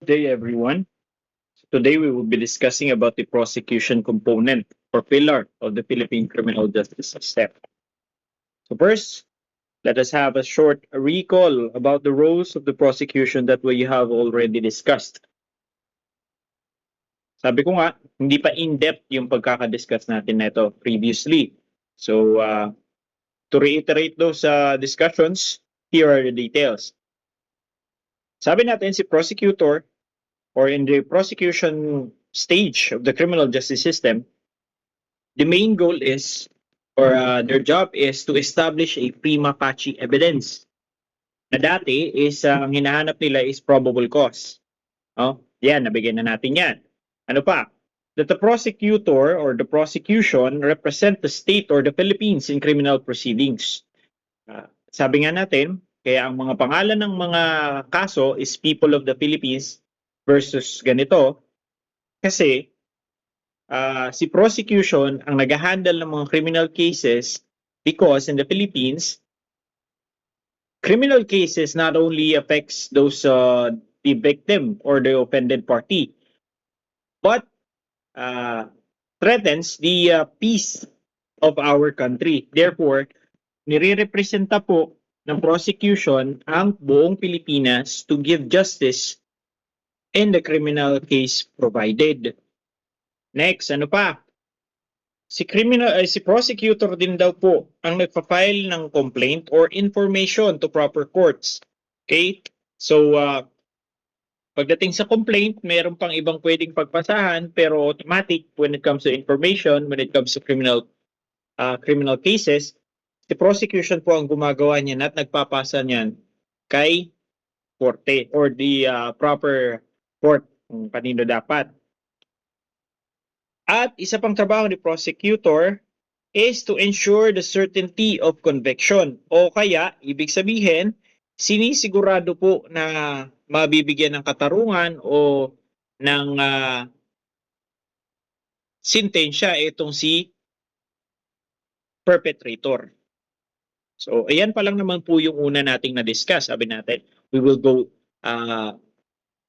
Day, everyone. Today we will be discussing about the prosecution component or pillar of the Philippine criminal justice system. So first, let us have a short recall about the roles of the prosecution that we have already discussed. Sabi ko nga, hindi pa in-depth yung pagkakadiscuss natin nito previously. So to reiterate those discussions, here are the details. Sabi natin si prosecutor or in the prosecution stage of the criminal justice system, the main goal is, or their job is to establish a prima facie evidence. Na dati is, ang hinahanap nila is probable cause. Oh, yan, nabigyan na natin yan. Ano pa? That the prosecutor or the prosecution represent the state or the Philippines in criminal proceedings. Sabi nga natin, kaya ang mga pangalan ng mga kaso is People of the Philippines versus ganito kasi si prosecution ang nag-handle ng mga criminal cases because in the Philippines, criminal cases not only affects those the victim or the offended party, but threatens the peace of our country. Therefore, nire-representa po ng prosecution ang buong Pilipinas to give justice in the criminal case provided. Next, ano pa? Si prosecutor din daw po ang nagpa-file ng complaint or information to proper courts. Okay? So pagdating sa complaint, mayroon pang ibang pwedeng pagpasahan pero automatic when it comes to information, when it comes to criminal cases, si prosecution po ang gumagawa niyan at nagpapasa niyan kay korte or the proper court kung kanino dapat. At isa pang trabaho ni prosecutor is to ensure the certainty of conviction. O kaya, ibig sabihin, sinisigurado po na mabibigyan ng katarungan o ng sintensya itong si perpetrator. So, ayan pa lang naman po yung una nating na-discuss. Sabi natin, we will go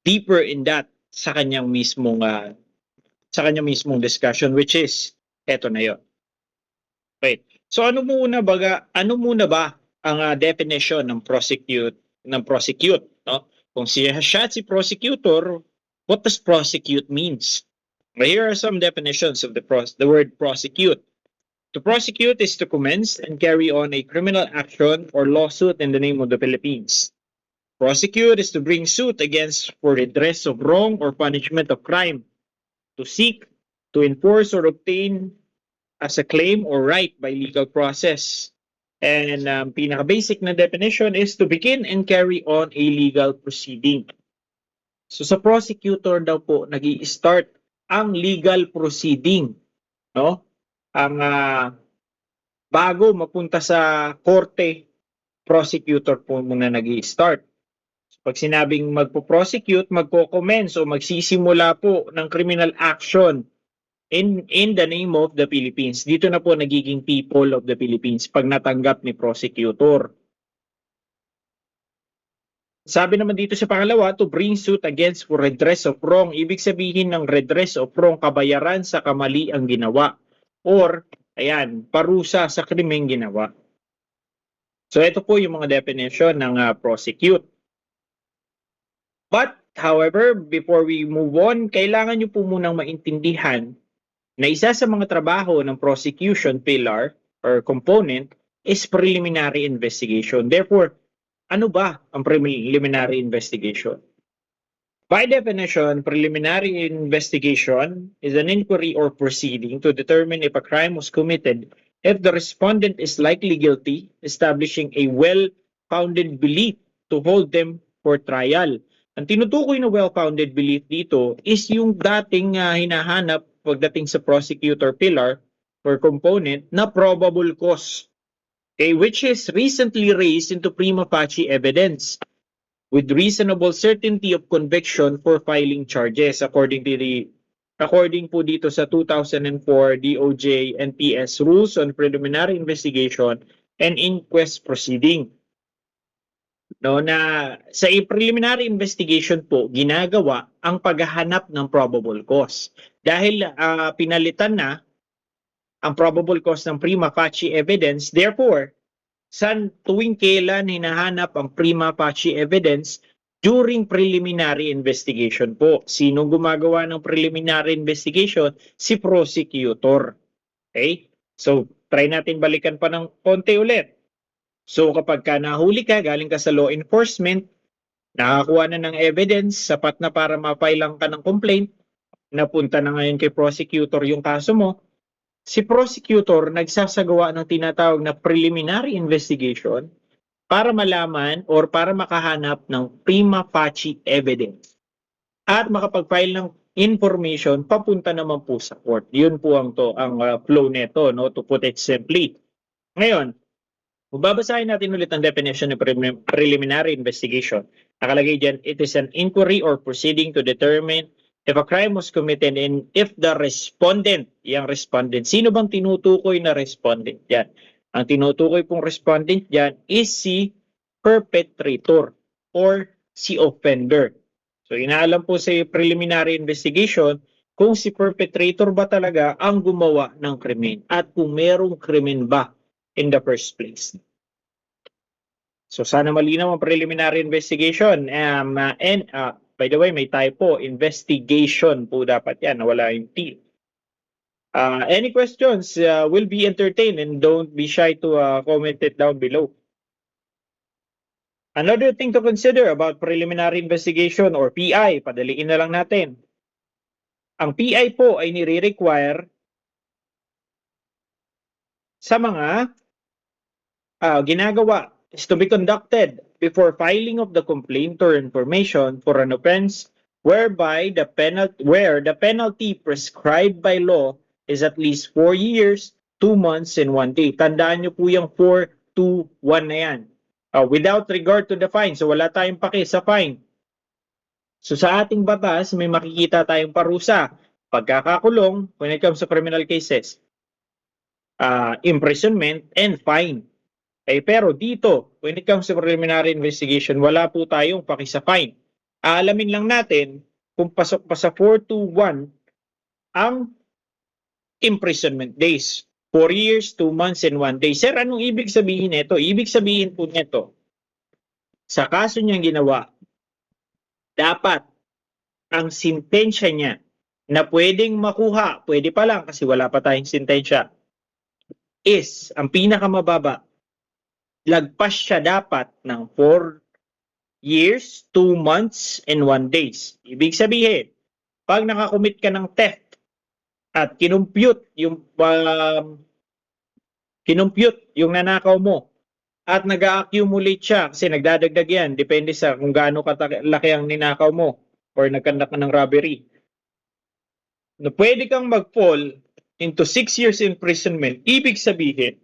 deeper in that sa kanyang mismong discussion, which is eto na yon. Wait. So ano muna ba ang definition ng prosecute, no? Kung siya si prosecutor, what does prosecute means? Well, here are some definitions of the word prosecute. To prosecute is to commence and carry on a criminal action or lawsuit in the name of the Philippines. Prosecute is to bring suit against for redress of wrong or punishment of crime. To seek, to enforce or obtain as a claim or right by legal process. And pinaka-basic na definition is to begin and carry on a legal proceeding. So sa prosecutor daw po nag-i-start ang legal proceeding, no? Ang bago mapunta sa korte, prosecutor po muna nag-i-start. So, pag sinabing magpo-prosecute, magko-commence o magsisimula po ng criminal action in the name of the Philippines. Dito na po nagiging people of the Philippines pag natanggap ni prosecutor. Sabi naman dito sa pangalawa, to bring suit against for redress of wrong. Ibig sabihin ng redress of wrong, kabayaran sa kamali ang ginawa. Or, ayan, parusa sa krimeng ginawa. So ito po yung mga definition ng prosecute. But, however, before we move on, kailangan nyo po munang maintindihan na isa sa mga trabaho ng prosecution pillar or component is preliminary investigation. Therefore, ano ba ang preliminary investigation? By definition, preliminary investigation is an inquiry or proceeding to determine if a crime was committed if the respondent is likely guilty, establishing a well-founded belief to hold them for trial. Ang tinutukoy na well-founded belief dito is yung dating hinahanap pagdating sa prosecutor pillar or component na probable cause, okay, which is recently raised into prima facie evidence with reasonable certainty of conviction for filing charges according po dito sa 2004 DOJ NPS Rules on Preliminary Investigation and Inquest Proceeding. no, na sa preliminary investigation po ginagawa ang paghahanap ng probable cause. Dahil pinalitan na ang probable cause ng prima facie evidence, therefore, tuwing kailan hinahanap ang prima facie evidence during preliminary investigation po. Sino gumagawa ng preliminary investigation? Si prosecutor. Okay? So, try natin balikan pa ng konti ulit. So, kapag ka nahuli ka, galing ka sa law enforcement, nakakuha na ng evidence, sapat na para mapailang ka ng complaint, napunta na ngayon kay prosecutor yung kaso mo, si prosecutor nagsasagawa ng tinatawag na preliminary investigation para malaman or para makahanap ng prima facie evidence at makapag-file ng information papunta naman po sa court. Yun po ang flow nito, no, to put it simply. Ngayon, babasahin natin ulit ang definition ng preliminary investigation. Nakalagay dyan, it is an inquiry or proceeding to determine if a crime was committed and if the respondent, yung respondent, sino bang tinutukoy na respondent dyan? Ang tinutukoy pong respondent dyan is si perpetrator or si offender. So inaalam po sa preliminary investigation kung si perpetrator ba talaga ang gumawa ng krimen at kung merong krimen ba in the first place. So sana malinaw ang preliminary investigation. By the way, may typo. Investigation po dapat yan. Nawala yung T. Any questions will be entertained and don't be shy to comment it down below. Another thing to consider about preliminary investigation or PI, padaliin na lang natin. Ang PI po ay nire-require sa mga ginagawa is to be conducted before filing of the complaint or information for an offense where the penalty prescribed by law is at least 4 years, 2 months, and 1 day. Tandaan nyo po yung 4, 2, 1 na yan. Without regard to the fine. So wala tayong paki sa fine. So sa ating batas, may makikita tayong parusa. Pagkakakulong when it comes to criminal cases. Imprisonment and fine. Pero dito, when it comes to preliminary investigation, wala po tayong paki sa fine. Aalamin lang natin kung pasok pa sa 421 ang imprisonment days. 4 years, 2 months, and 1 day. Sir, anong ibig sabihin nito? Ibig sabihin po nito, sa kaso niyang ginawa, dapat ang sintensya niya na pwedeng makuha, pwede pa lang kasi wala pa tayong sintensya, is ang pinakamababa, lagpas siya dapat ng 4 years, 2 months, and 1 days. Ibig sabihin, pag nakakommit ka ng theft at kinumpute yung nanakaw mo at nag-accumulate siya kasi nagdadagdag yan, depende sa kung gaano kalaki ang ninakaw mo or nagkandak ka ng robbery. Na pwede kang mag-fall into 6 years imprisonment, ibig sabihin,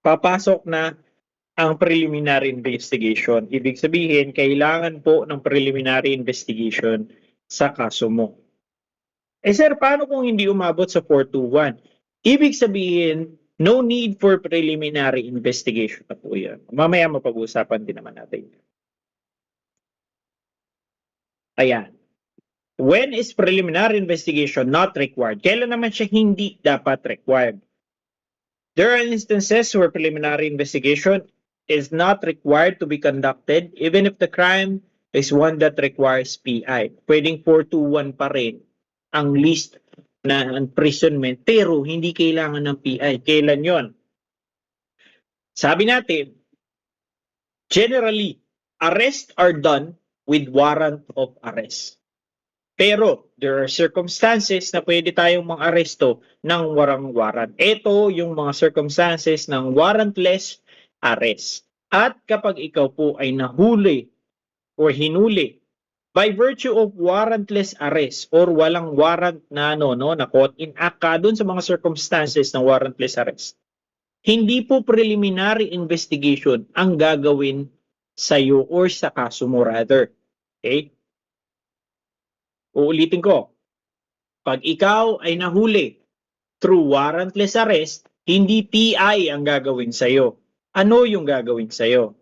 papasok na ang preliminary investigation. Ibig sabihin, kailangan po ng preliminary investigation sa kaso mo. Sir, paano kung hindi umabot sa 421? Ibig sabihin, no need for preliminary investigation na po yan. Mamaya mapag-usapan din naman natin. Ayan. When is preliminary investigation not required? Kailan naman siya hindi dapat required? There are instances where preliminary investigation is not required to be conducted even if the crime is one that requires PI. Pwedeng 421 pa rin ang list na imprisonment pero hindi kailangan ng PI. Kailan yon? Sabi natin, generally, arrests are done with warrant of arrest. Pero there are circumstances na pwede tayong mang-aresto ng walang warrant. Ito yung mga circumstances ng warrantless arrest. At kapag ikaw po ay nahuli or hinuli by virtue of warrantless arrest or walang warrant na na caught in act ka dun sa mga circumstances ng warrantless arrest, hindi po preliminary investigation ang gagawin sa iyo or sa kaso mo rather. Okay? Uulitin ko, pag ikaw ay nahuli through warrantless arrest, hindi PI ang gagawin sa'yo. Ano yung gagawin sa'yo?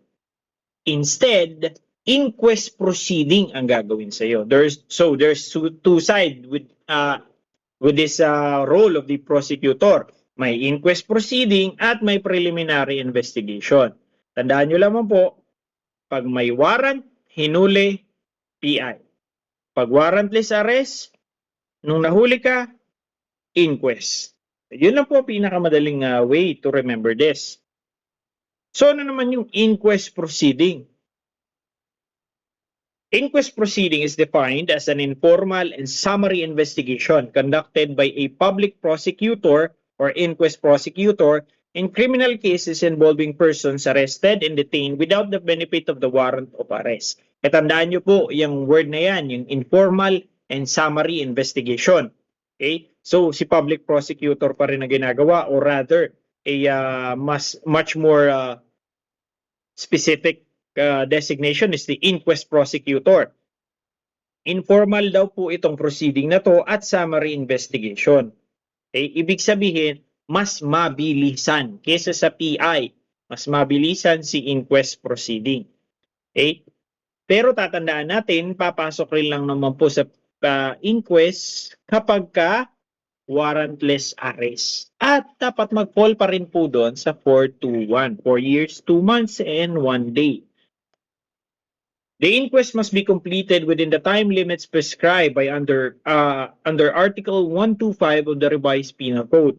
Instead, inquest proceeding ang gagawin sa iyo. There's two sides with this role of the prosecutor. May inquest proceeding at may preliminary investigation. Tandaan nyo lamang po, pag may warrant, hinuli, PI. Pag warrantless arrest, nung nahuli ka, inquest. Yun lang po pinakamadaling way to remember this. So ano naman yung inquest proceeding? Inquest proceeding is defined as an informal and summary investigation conducted by a public prosecutor or inquest prosecutor in criminal cases involving persons arrested and detained without the benefit of the warrant of arrest. E tandaan nyo po yung word na yan, yung informal and summary investigation. Okay? So si public prosecutor pa rin na ginagawa, or rather a much more specific designation is the inquest prosecutor. Informal daw po itong proceeding na to at summary investigation. Okay? Ibig sabihin, mas mabilisan kesa sa PI. Mas mabilisan si inquest proceeding. Okay? Pero tatandaan natin, papasok rin lang naman po sa inquest kapag ka warrantless arrest. At dapat mag-fall pa rin po doon sa 421. 4 years, 2 months, and 1 day. The inquest must be completed within the time limits prescribed by under Article 125 of the Revised Penal Code,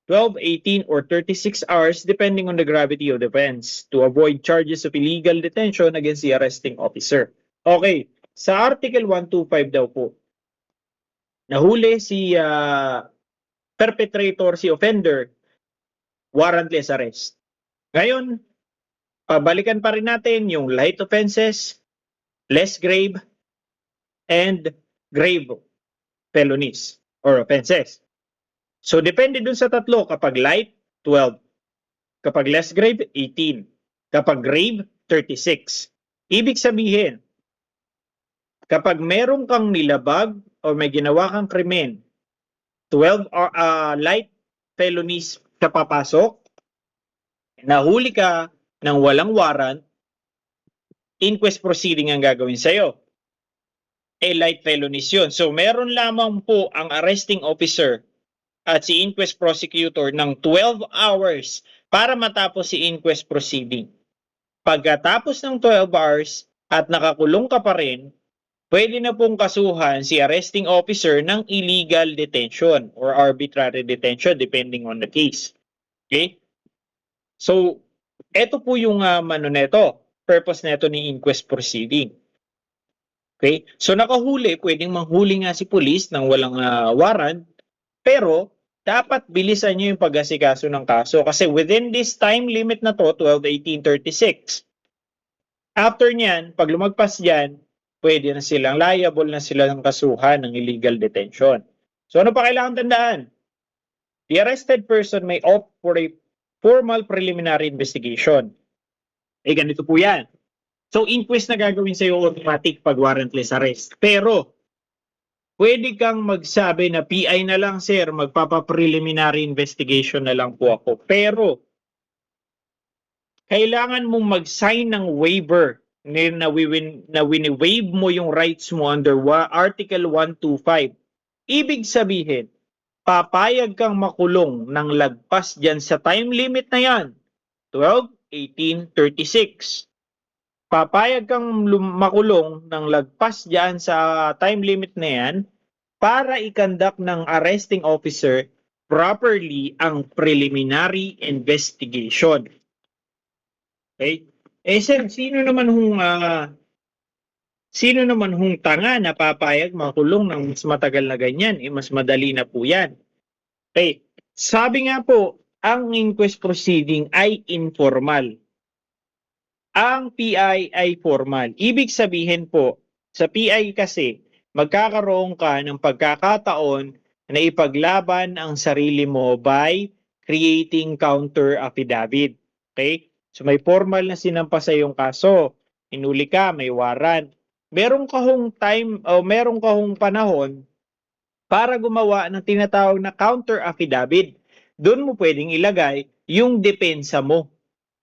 12, 18, or 36 hours depending on the gravity of the offense, to avoid charges of illegal detention against the arresting officer. Okay, sa Article 125 daw po, nahuli si perpetrator, si offender, warrantless arrest. Ngayon, pabalikan pa rin natin yung light offenses, less grave, and grave felonies or offenses. So, depende dun sa tatlo. Kapag light, 12. Kapag less grave, 18. Kapag grave, 36. Ibig sabihin, kapag meron kang nilabag o may ginawa kang krimen, 12 light felonies sa papasok, nahuli ka ng walang warrant, inquest proceeding ang gagawin sa'yo. Light felonies yun. So, meron lamang po ang arresting officer at si inquest prosecutor ng 12 hours para matapos si inquest proceeding. Pagkatapos ng 12 hours at nakakulong ka pa rin, pwede na pong kasuhan si arresting officer ng illegal detention or arbitrary detention depending on the case. Okay? So, eto po yung purpose neto ni inquest proceeding. Okay? So, nakahuli, pwedeng manghuli nga si police ng walang warrant, pero dapat bilisan nyo yung pag-asikaso ng kaso kasi within this time limit na to, 12, 18, 36. After nyan, pag lumagpas dyan, pwede na silang liable na sila ng kasuhan ng illegal detention. So ano pa kailangan tandaan? The arrested person may opt for a formal preliminary investigation. Ganito po yan. So inquest na gagawin sa'yo automatic pag warrantless arrest. Pero, pwede kang magsabi na PI na lang sir, magpapa-preliminary investigation na lang po ako. Pero, kailangan mong mag-sign ng waiver na wini-waive mo yung rights mo under Article 125. Ibig sabihin, papayag kang makulong ng lagpas dyan sa time limit na yan, 12, 18, 36. Papayag kang makulong ng lagpas dyan sa time limit na yan para i-conduct ng arresting officer properly ang preliminary investigation. Okay? Sir, sino naman hong tanga na papayag makulong ng mas matagal na ganyan? Mas madali na po yan. Okay. Sabi nga po, ang inquest proceeding ay informal. Ang PI ay formal. Ibig sabihin po, sa PI kasi, magkakaroon ka ng pagkakataon na ipaglaban ang sarili mo by creating counter affidavit. Okay? So may formal na sinampa sa iyong kaso, inuli ka, may warrant. Meron ka hong time o meron ka hong panahon para gumawa ng tinatawag na counter affidavit. Doon mo pwedeng ilagay yung depensa mo.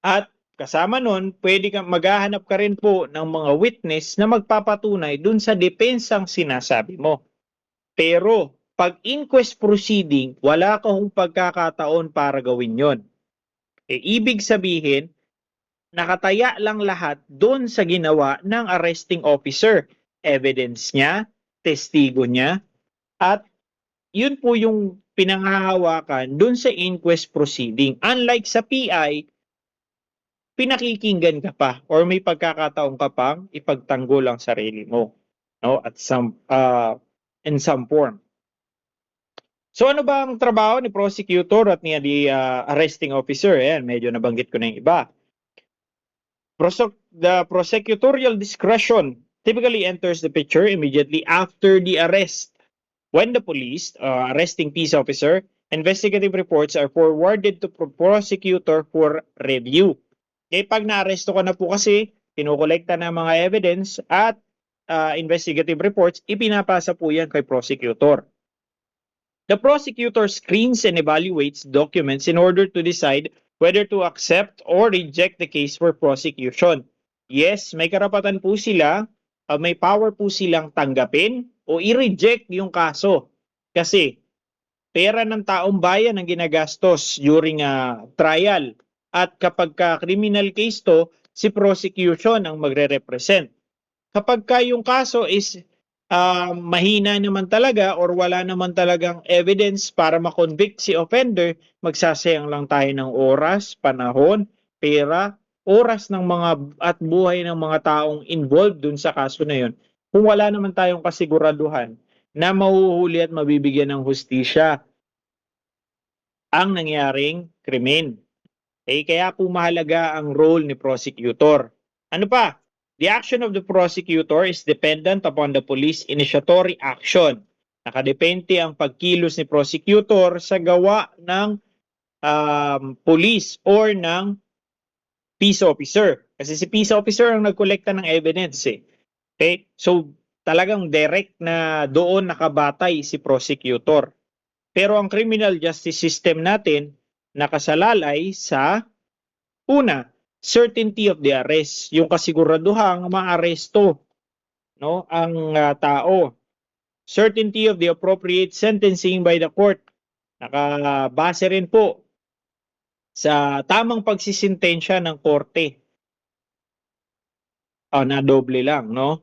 At kasama nun, pwede kang maghahanap ka rin po ng mga witness na magpapatunay dun sa depensang sinasabi mo. Pero pag inquest proceeding, wala kang pagkakataon para gawin yon. Ibig sabihin, nakataya lang lahat doon sa ginawa ng arresting officer. Evidence niya, testigo niya, at yun po yung pinanghahawakan doon sa inquest proceeding. Unlike sa PI, pinakikinggan ka pa or may pagkakataon ka pang ipagtanggol ang sarili mo, no, at in some form. So ano ba ang trabaho ni prosecutor at ni arresting officer? Ayan, medyo nabanggit ko na yung iba. The prosecutorial discretion typically enters the picture immediately after the arrest. When the police, arresting peace officer, investigative reports are forwarded to prosecutor for review. Okay, pag naaresto ka na po kasi, kinukolekta na mga evidence at investigative reports, ipinapasa po yan kay prosecutor. The prosecutor screens and evaluates documents in order to decide whether to accept or reject the case for prosecution. Yes, may karapatan po sila, may power po silang tanggapin o i-reject yung kaso. Kasi pera ng taong bayan ang ginagastos during trial. At kapag criminal case to, si prosecution ang magre-represent. Kapag yung kaso is mahina naman talaga or wala naman talagang evidence para makonvict si offender, magsasayang lang tayo ng oras, panahon, pera, oras ng mga at buhay ng mga taong involved dun sa kaso na yun. Kung wala naman tayong kasiguraduhan na mahuhuli at mabibigyan ng hustisya ang nangyaring krimen. Kaya po mahalaga ang role ni prosecutor. Ano pa? The action of the prosecutor is dependent upon the police initiatory action. Nakadepende ang pagkilos ni prosecutor sa gawa ng police or ng peace officer. Kasi si peace officer ang nagkolekta ng evidence. Okay? So, talagang direct na doon nakabatay si prosecutor. Pero ang criminal justice system natin, nakasalalay sa una, certainty of the arrest, yung kasiguraduhang maaresto, no, ang tao. Certainty of the appropriate sentencing by the court. Nakabase rin po sa tamang pagsisintensya ng korte. Na doble lang, no?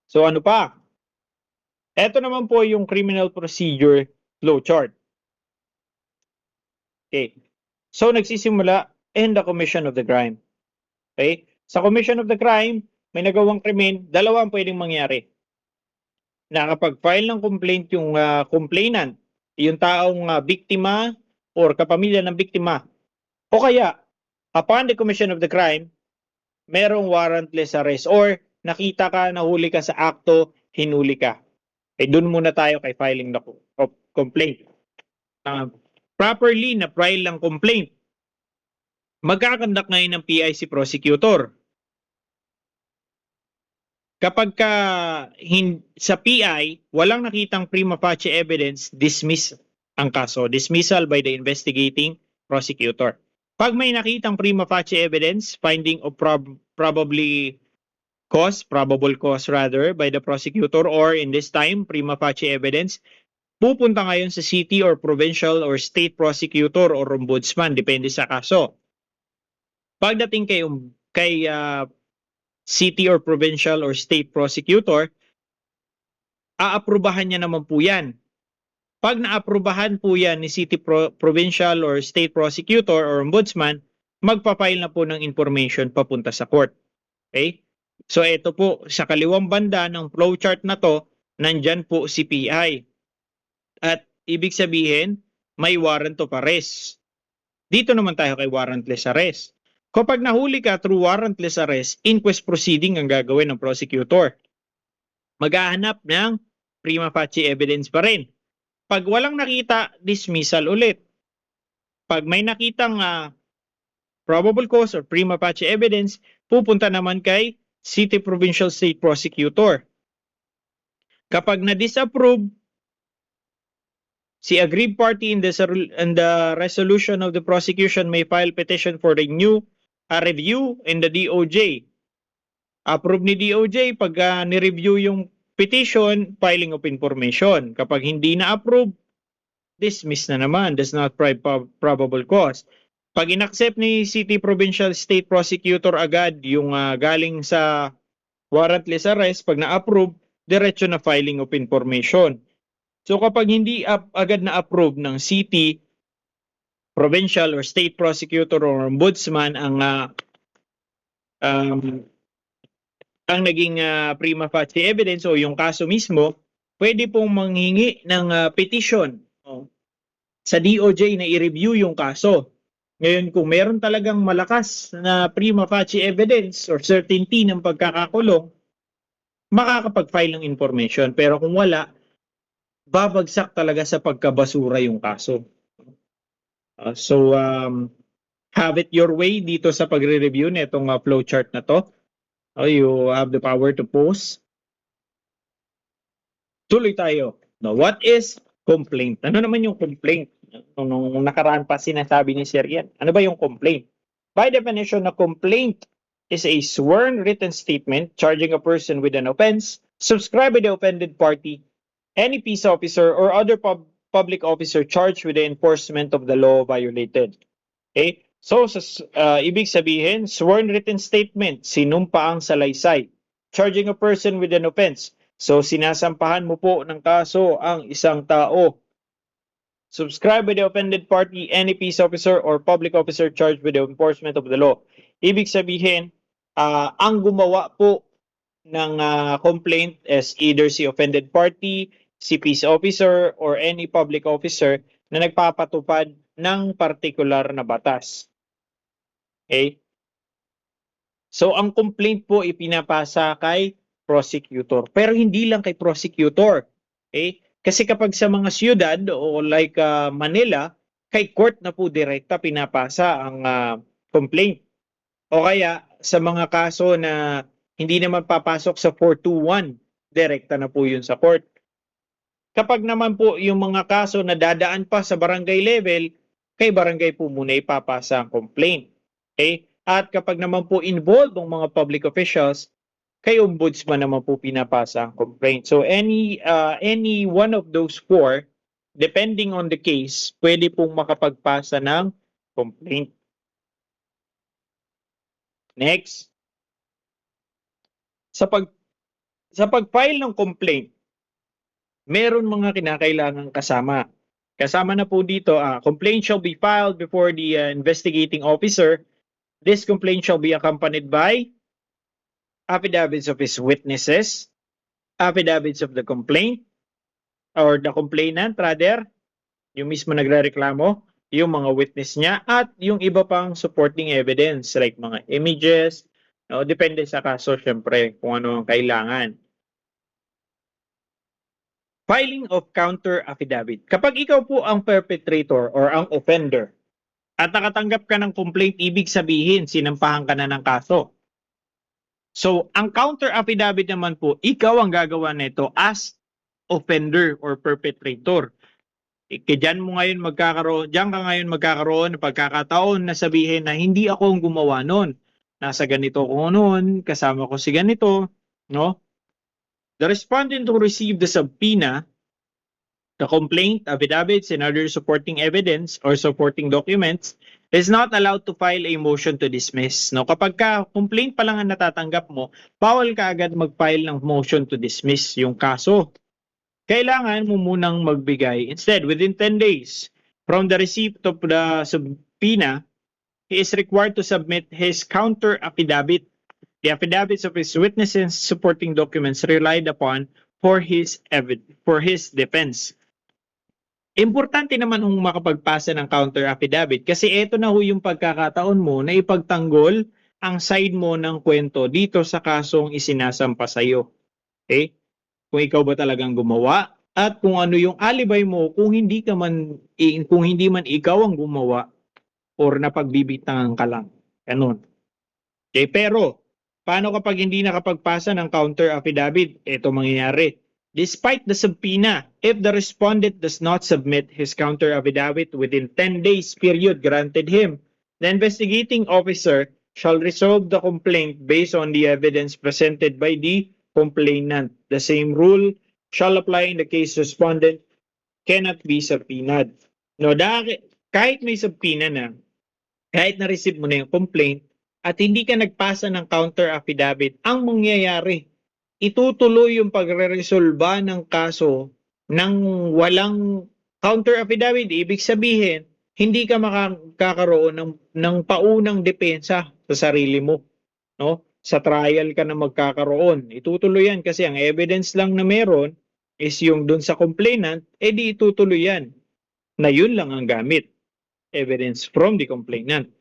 So ano pa? Ito naman po yung criminal procedure flowchart. Okay. So nagsisimula in the commission of the crime. Okay? Sa commission of the crime, may nagawang krimen, dalawa ang pwedeng mangyari. Nakapag-file ng complaint yung complainant, yung taong biktima or kapamilya ng biktima. O kaya, upon the commission of the crime, merong warrantless arrest or nakita ka, nahuli ka sa akto, hinuli ka. Doon muna tayo kay filing the complaint. Properly na file ng complaint, magkakandak ngayon ng PI si prosecutor. Kapag sa PI, walang nakitang prima facie evidence, dismiss ang kaso. Dismissal by the investigating prosecutor. Pag may nakitang prima facie evidence, finding of probable cause rather, by the prosecutor or in this time, prima facie evidence, pupunta ngayon sa city or provincial or state prosecutor or ombudsman, depende sa kaso. Pagdating kay city or provincial or state prosecutor, aaprubahan niya naman po yan. Pag naaprubahan po yan ni city provincial or state prosecutor or ombudsman, magpapile na po ng information papunta sa court. Okay? So ito po, sa kaliwang banda ng flowchart na to, nandyan po si PI. At ibig sabihin, may warrant of arrest. Dito naman tayo kay warrantless arrest. Kapag nahuli ka through warrantless arrest, inquest proceeding ang gagawin ng prosecutor. Maghahanap ng prima facie evidence pa rin. Pag walang nakita, dismissal ulit. Pag may nakitang probable cause or prima facie evidence, pupunta naman kay city, provincial, state prosecutor. Kapag na-disapprove, si aggrieved party in the resolution of the prosecution may file petition for the new a review in the DOJ. Approve ni DOJ pag ni-review yung petition, filing of information. Kapag hindi na-approve, dismiss na naman, does not prove probable cause. Pag inaccept ni City Provincial State Prosecutor agad yung galing sa warrantless arrest, pag na-approve, diretso na filing of information. So kapag hindi agad na-approve ng city, provincial or state prosecutor or ombudsman ang naging prima facie evidence o yung kaso mismo, pwede pong manghingi ng petition sa DOJ na i-review yung kaso. Ngayon, kung meron talagang malakas na prima facie evidence or certainty ng pagkakakulong, makakapag-file ng information. Pero kung wala, babagsak talaga sa pagkabasura yung kaso. So, have it your way dito sa pagre-review na itong flowchart na to. You have the power to post. Tuloy tayo. Now, what is complaint? Ano naman yung complaint? Nung nakaraan pa sinasabi ni Sir Ian. Ano ba yung complaint? By definition, a complaint is a sworn written statement charging a person with an offense subscribed by the offended party, any peace officer, or other public officer charged with the enforcement of the law violated. Okay? So, ibig sabihin, sworn written statement, sinumpaang salaysay, charging a person with an offense. So, sinasampahan mo po ng kaso ang isang tao. Subscribed by the offended party, any peace officer, or public officer charged with the enforcement of the law. Ibig sabihin, ang gumawa po ng complaint is either si offended party, si peace officer, or any public officer na nagpapatupad ng partikular na batas. Okay? So, ang complaint po ipinapasa kay prosecutor. Pero hindi lang kay prosecutor. Okay? Kasi kapag sa mga siyudad o like Manila, kay court na po direkta pinapasa ang complaint. O kaya sa mga kaso na hindi naman papasok sa 421, direkta na po yun sa court. Kapag naman po yung mga kaso na dadaan pa sa barangay level, kay barangay po muna ipapasa ang complaint. Okay? At kapag naman po involved ang mga public officials, kay ombudsman naman po pinapasa ang complaint. So any one of those four, depending on the case, pwede pong makapagpasa ng complaint. Next. Sa pag-file ng complaint, meron mga kinakailangang kasama. Kasama na po dito, complaint shall be filed before the investigating officer. This complaint shall be accompanied by affidavits of his witnesses, affidavits of the complaint, or the complainant rather, yung mismo nagrereklamo, yung mga witness niya, at yung iba pang supporting evidence like mga images, depende sa kaso syempre kung ano ang kailangan. Filing of counter affidavit. Kapag ikaw po ang perpetrator or ang offender at nakatanggap ka ng complaint, ibig sabihin sinampahan ka na ng kaso. So, ang counter affidavit naman po, ikaw ang gagawa nito as offender or perpetrator. Diyan ka ngayon magkakaroon ng pagkakataon na sabihin na hindi ako ang gumawa noon. Nasa ganito ko noon, kasama ko si ganito, no? The respondent who received the subpoena, the complaint, affidavits, and other supporting evidence or supporting documents is not allowed to file a motion to dismiss. No, kapag complaint pa lang ang natatanggap mo, bawal ka agad mag-file ng motion to dismiss yung kaso. Kailangan mo munang magbigay. Instead, within 10 days from the receipt of the subpoena, he is required to submit his counter affidavit, the affidavits of his witnesses, supporting documents relied upon for his defense. Importante naman kung makapagpasa ng counter affidavit kasi ito na ho yung pagkakataon mo na ipagtanggol ang side mo ng kwento dito sa kasong isinasampa sa iyo. Okay? Kung ikaw ba talagang gumawa at kung ano yung alibay mo kung hindi man ikaw ang gumawa or napagbibitangan ka lang. Ganun. Okay, pero paano kapag hindi nakapagpasa ng counter affidavit? Ito mangyayari. Despite the subpoena, if the respondent does not submit his counter affidavit within 10 days period granted him, the investigating officer shall resolve the complaint based on the evidence presented by the complainant. The same rule shall apply in the case respondent cannot be subpoenaed. No, kahit may subpoena na, kahit na-receive mo na yung complaint at hindi ka nagpasa ng counter affidavit, ang mangyayari, itutuloy yung pagre-resolba ng kaso ng walang counter affidavit. Ibig sabihin, hindi ka makakaroon ng paunang depensa sa sarili mo. No? Sa trial ka na magkakaroon. Itutuloy yan kasi ang evidence lang na meron is yung dun sa complainant, di itutuloy yan. Na yun lang ang gamit. Evidence from the complainant.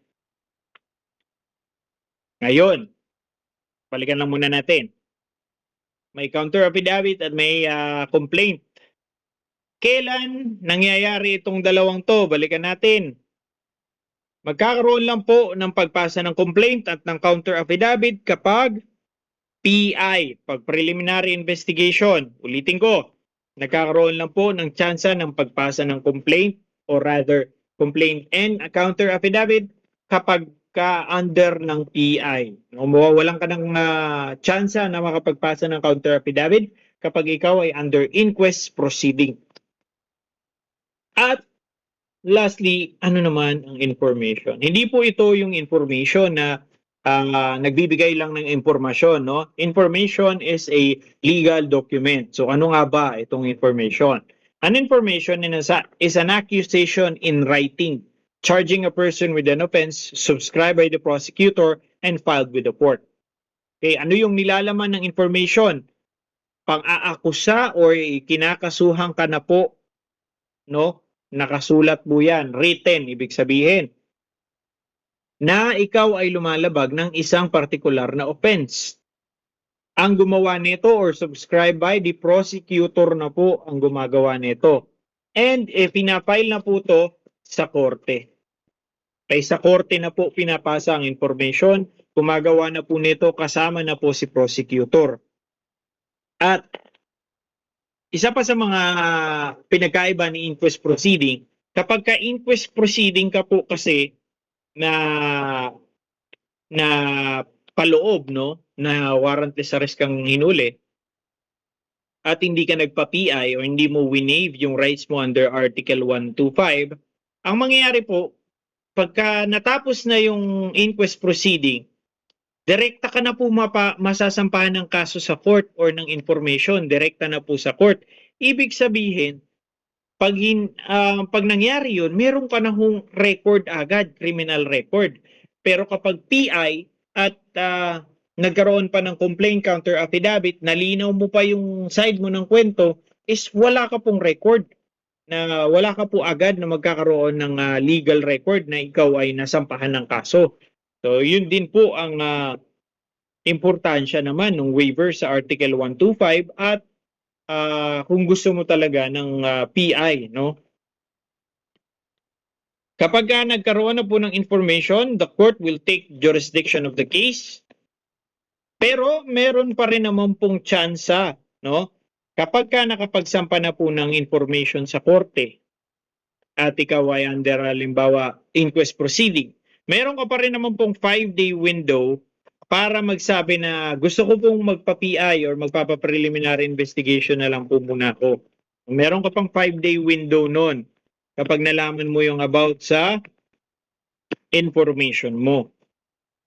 Ngayon, balikan lang muna natin. May counter affidavit at may complaint. Kailan nangyayari itong dalawang to? Balikan natin. Magkakaroon lang po ng pagpasa ng complaint at ng counter affidavit kapag PI, pag preliminary investigation. Ulitin ko, nagkakaroon lang po ng tsansa ng pagpasa ng complaint or rather complaint and a counter affidavit kapag ka-under ng PI. Mawawalan ka ng tsansa na makapagpasa ng counter affidavit kapag ikaw ay under inquest proceeding. At lastly, ano naman ang information? Hindi po ito yung information na nagbibigay lang ng impormasyon, no? Information is a legal document. So ano nga ba itong information? An information is an accusation in writing charging a person with an offense subscribed by the prosecutor and filed with the court. Okay, ano yung nilalaman ng information? Pang-aakusa or kinakasuhan ka na po, no? Nakasulat po yan, written, ibig sabihin na ikaw ay lumalabag ng isang partikular na offense. Ang gumawa nito or subscribed by the prosecutor na po ang gumagawa nito. And pinafile na po to sa korte. Kaya sa korte na po pinapasa ang information, gumagawa na po nito kasama na po si prosecutor. At isa pa sa mga pinagkaiba ni inquest proceeding, kapag ka-inquest proceeding ka po kasi na paloob, no, na warrantless arrest kang hinuli at hindi ka nagpa-PI o hindi mo winave yung rights mo under Article 125, ang mangyayari po, pagka natapos na yung inquest proceeding, direkta ka na po masasampahan ng kaso sa court or ng information, direkta na po sa court. Ibig sabihin, pag nangyari yun, meron ka na hong record agad, criminal record. Pero kapag PI at nagkaroon pa ng complaint counter affidavit, nalinaw mo pa yung side mo ng kwento, is wala ka pong record. Na wala ka po agad na magkakaroon ng legal record na ikaw ay nasampahan ng kaso. So yun din po ang importansya naman ng waiver sa Article 125 at kung gusto mo talaga ng PI, no? Kapag nagkaroon na po ng information, the court will take jurisdiction of the case. Pero meron pa rin naman pong tsansa, no? Kapag nakapagsampa na po ng information sa korte at ikaw ay under halimbawa inquest proceeding, meron ka pa rin naman pong 5-day window para magsabi na gusto ko pong magpa-PI or magpapa-preliminary investigation na lang po muna ako. Meron ka pang 5-day window nun kapag nalaman mo yung about sa information mo.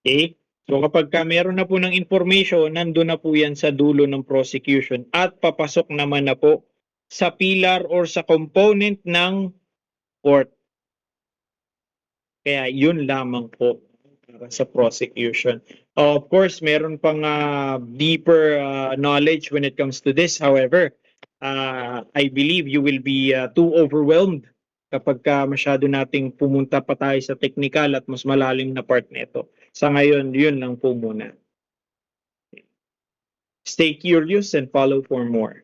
Okay? So kapag meron na po ng information, nandun na po yan sa dulo ng prosecution at papasok naman na po sa pillar or sa component ng court. Kaya yun lamang po sa prosecution. Of course, meron pang deeper knowledge when it comes to this. However, I believe you will be too overwhelmed kapag masyado nating pumunta pa tayo sa technical at mas malalim na part nito. Sa ngayon, yun lang po muna. Stay curious and follow for more.